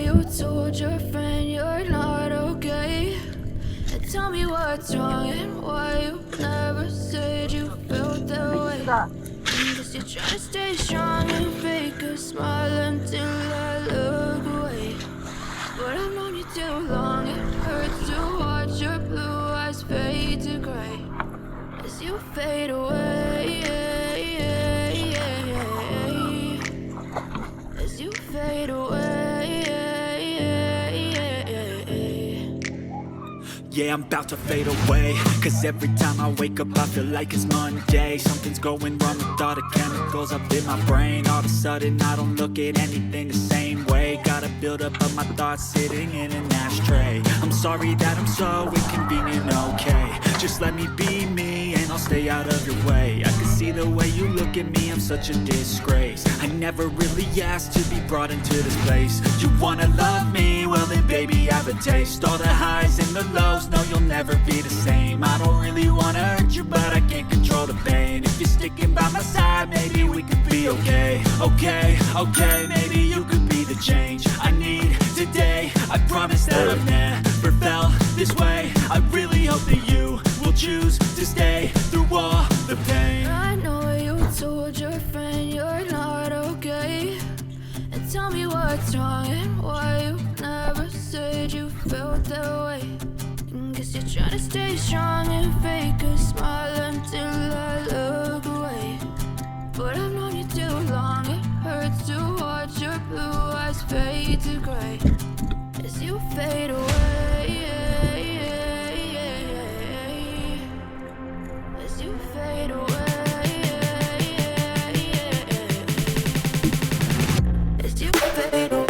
you told your friend you're not okay. And tell me what's wrong and why you never said you felt that way. Guess you're trying to stay strong and fake a smile until I look away. But I've known you too long, it hurts to watch your blue eyes fade to gray as you fade away. As you fade away. Yeah, I'm about to fade away, cause every time I wake up I feel like it's Monday. Something's going wrong with all the chemicals up in my brain. All of a sudden I don't look at anything the same way. Gotta build up of my thoughts sitting in an ashtray. I'm sorry that I'm so inconvenient, okay. Just let me be me and I'll stay out of your way. I can see the way you look at me, I'm such a disgrace. I never really asked to be brought into this place. You wanna love me? Well then baby have a taste. All the highs and the lows, no you'll never be the same. I don't really wanna hurt you but I can't control the pain. If you're sticking by my side maybe we could be okay. Okay, maybe you could be the change I need today. I promise that I've never felt this way. I really hope that you will choose to stay through all the pain. I know you told your friend you're not okay. And tell me what's wrong and why you never said you felt that way. Guess you're trying to stay strong and fake a smile until I look away. But I've known you too long, it hurts to watch your blue eyes fade to gray as you fade away. As you fade away. As you fade away.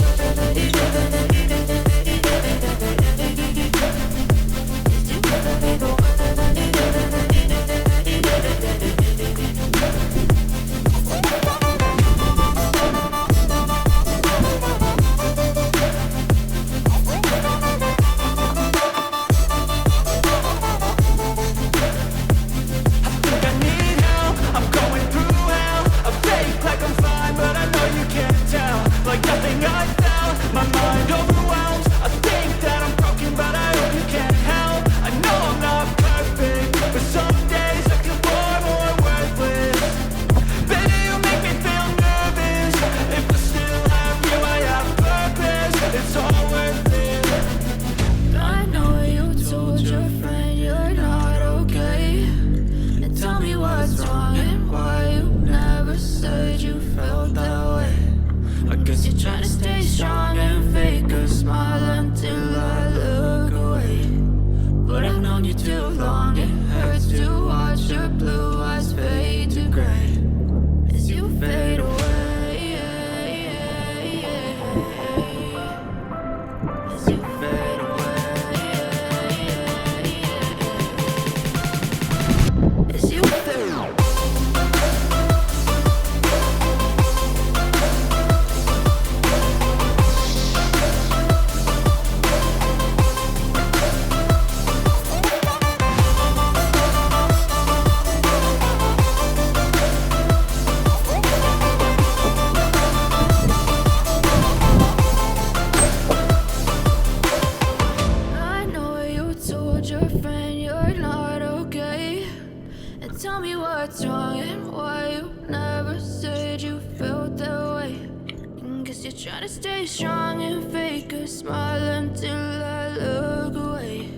Try to stay strong and fake a smile until I look away.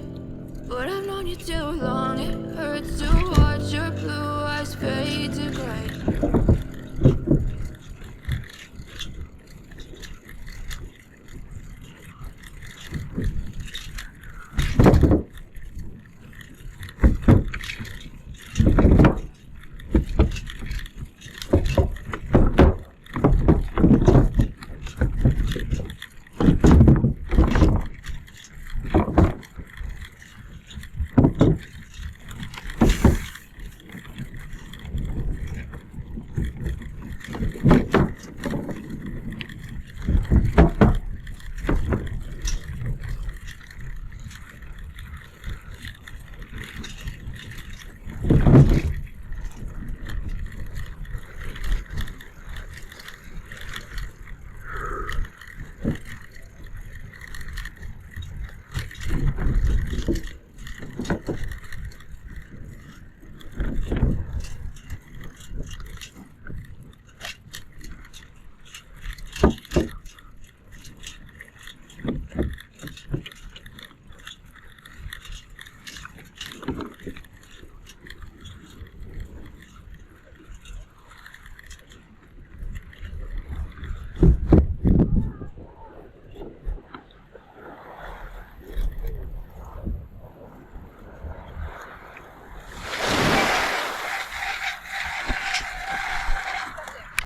But I've known you too long, it hurts to watch your blue eyes fade to gray